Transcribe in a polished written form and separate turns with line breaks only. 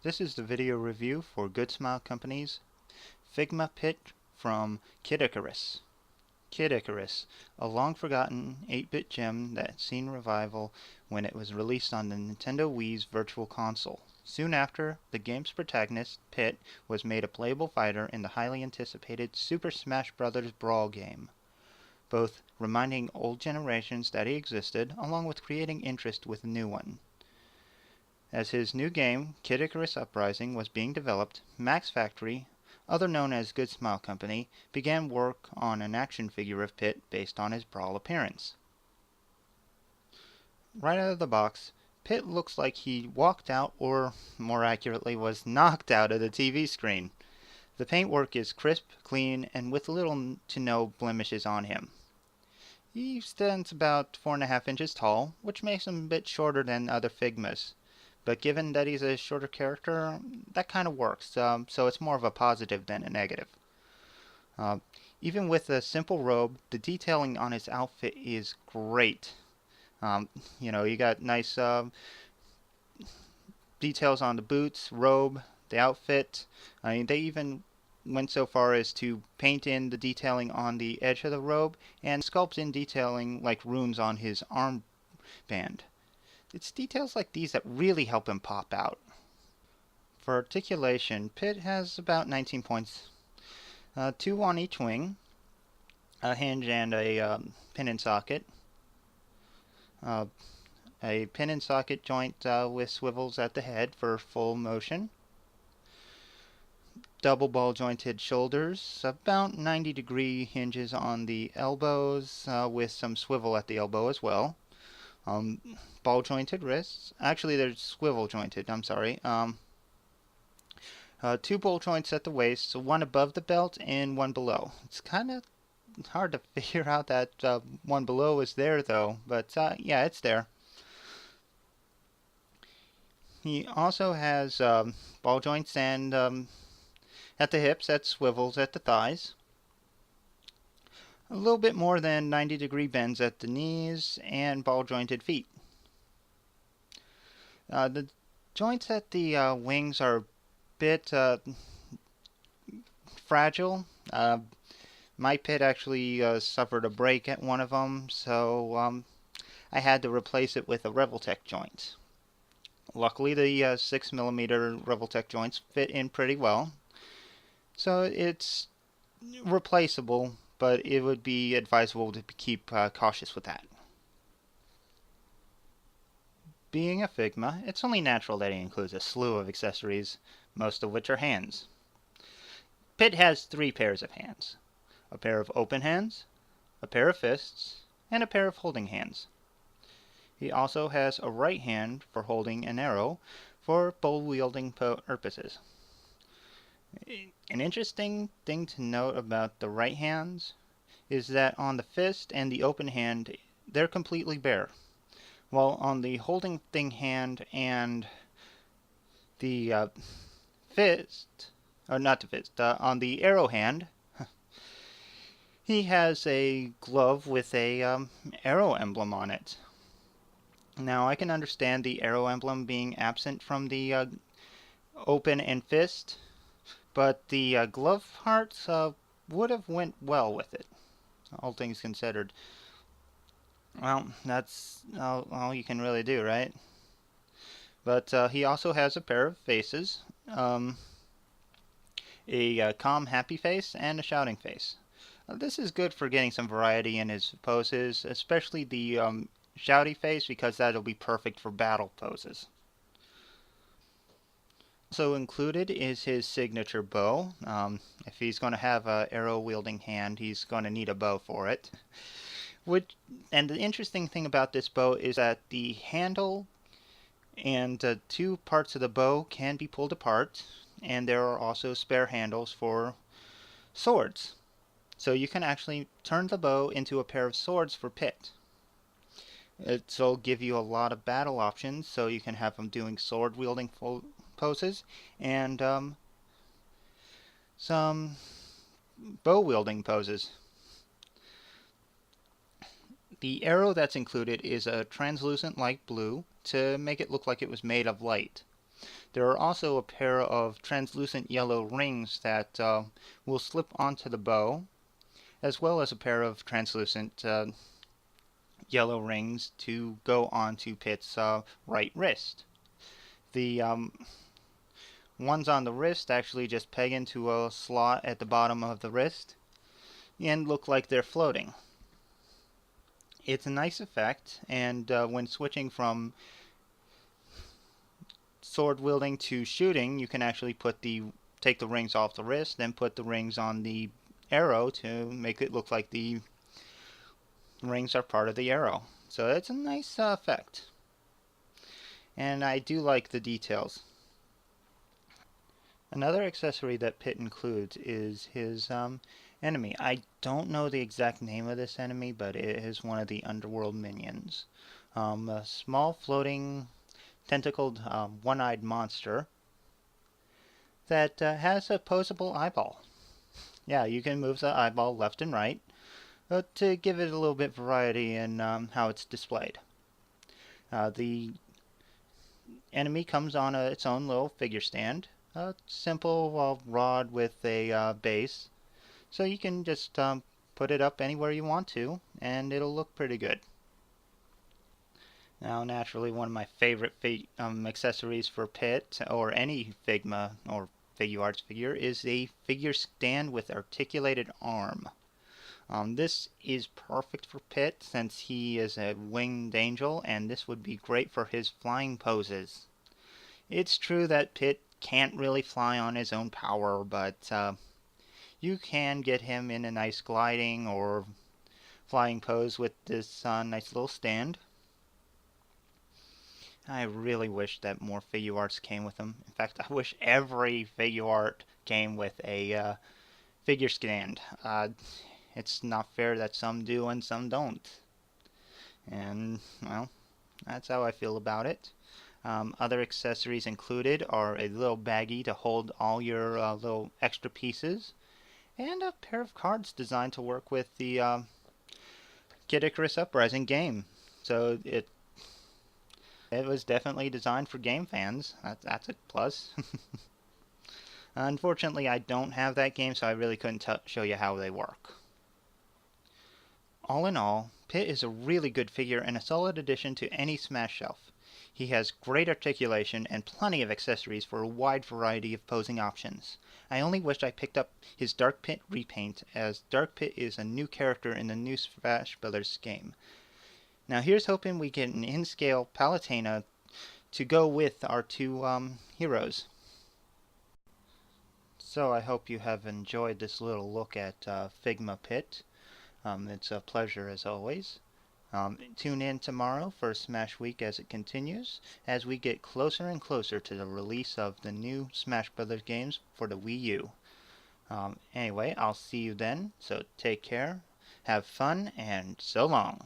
This is the video review for GoodSmile Company's Figma Pit from Kid Icarus. Kid Icarus, a long-forgotten 8-bit gem that seen revival when it was released on the Nintendo Wii's Virtual Console. Soon after, the game's protagonist, Pit, was made a playable fighter in the highly anticipated Super Smash Bros. Brawl game, both reminding old generations that he existed, along with creating interest with a new one. As his new game, Kid Icarus Uprising, was being developed, Max Factory, other known as GoodSmile Company, began work on an action figure of Pit based on his Brawl appearance. Right out of the box, Pit looks like he walked out, or more accurately, was knocked out of the TV screen. The paintwork is crisp, clean, and with little to no blemishes on him. He stands about 4.5 inches tall, which makes him a bit shorter than other Figmas. But given that he's a shorter character, that kind of works, so it's more of a positive than a negative. Even with a simple robe, the detailing on his outfit is great. You got nice details on the boots, robe, the outfit. I mean, they even went so far as to paint in the detailing on the edge of the robe and sculpt in detailing like runes on his armband. It's details like these that really help him pop out. For articulation, Pit has about 19 points, 2 on each wing, a hinge and a pin and socket, a pin and socket joint with swivels at the head for full motion, double ball jointed shoulders, about 90-degree hinges on the elbows with some swivel at the elbow as well. Ball jointed wrists. Actually, they're swivel jointed. I'm sorry. 2 ball joints at the waist, so one above the belt and one below. It's kind of hard to figure out that one below is there, though. But yeah, it's there. He also has ball joints and at the hips, at swivels at the thighs. A little bit more than 90-degree bends at the knees and ball jointed feet. The joints at the wings are a bit fragile. My Pit actually suffered a break at one of them, so I had to replace it with a Revoltech joint. Luckily, the 6mm Revoltech joints fit in pretty well, so it's replaceable, but it would be advisable to keep cautious with that. Being a Figma, it's only natural that he includes a slew of accessories, most of which are hands. Pit has 3 pairs of hands. A pair of open hands, a pair of fists, and a pair of holding hands. He also has a right hand for holding an arrow for bow-wielding purposes. An interesting thing to note about the right hands is that on the fist and the open hand, they're completely bare. While on the holding thing hand and the fist, or not the fist, on the arrow hand, he has a glove with a arrow emblem on it. Now, I can understand the arrow emblem being absent from the open and fist, but the glove parts would have went well with it, all things considered. Well, that's all you can really do, right? But he also has a pair of faces, a calm, happy face, and a shouting face. This is good for getting some variety in his poses, especially the shouty face, because that'll be perfect for battle poses. Also included is his signature bow. If he's going to have an arrow-wielding hand, he's going to need a bow for it. And the interesting thing about this bow is that the handle and 2 parts of the bow can be pulled apart, and there are also spare handles for swords. So you can actually turn the bow into a pair of swords for Pit. It'll give you a lot of battle options, so you can have him doing sword-wielding poses and some bow-wielding poses. The arrow that's included is a translucent light blue to make it look like it was made of light. There are also a pair of translucent yellow rings that will slip onto the bow, as well as a pair of translucent yellow rings to go onto Pitt's right wrist. The ones on the wrist actually just peg into a slot at the bottom of the wrist and look like they're floating. It's a nice effect, and when switching from sword wielding to shooting, you can actually take the rings off the wrist, then put the rings on the arrow to make it look like the rings are part of the arrow. So it's a nice effect, and I do like the details. Another accessory that Pitt includes is his enemy. I don't know the exact name of this enemy, but it is one of the underworld minions. A small floating tentacled one-eyed monster that has a posable eyeball. Yeah, you can move the eyeball left and right to give it a little bit variety in how it's displayed. The enemy comes on its own little figure stand. A simple rod with a base, so you can just put it up anywhere you want to, and it'll look pretty good. Now, naturally, one of my favorite accessories for Pitt, or any Figma or Figuarts figure, is a figure stand with articulated arm. This is perfect for Pitt since he is a winged angel, and this would be great for his flying poses. It's true that Pitt can't really fly on his own power, but you can get him in a nice gliding or flying pose with this nice little stand. I really wish that more Figuarts came with them. In fact, I wish every Figuart came with a figure stand. It's not fair that some do and some don't. And, well, that's how I feel about it. Other accessories included are a little baggie to hold all your little extra pieces, and a pair of cards designed to work with the Kid Icarus Uprising game. So it was definitely designed for game fans. That's a plus. Unfortunately, I don't have that game, so I really couldn't show you how they work. All in all, Pitt is a really good figure and a solid addition to any Smash shelf. He has great articulation and plenty of accessories for a wide variety of posing options. I only wish I picked up his Dark Pit repaint, as Dark Pit is a new character in the new Smash Brothers game. Now here's hoping we get an in-scale Palutena to go with our two heroes. So I hope you have enjoyed this little look at Figma Pitt. It's a pleasure as always. Tune in tomorrow for Smash Week as it continues, as we get closer and closer to the release of the new Smash Brothers games for the Wii U. Anyway, I'll see you then, so take care, have fun, and so long.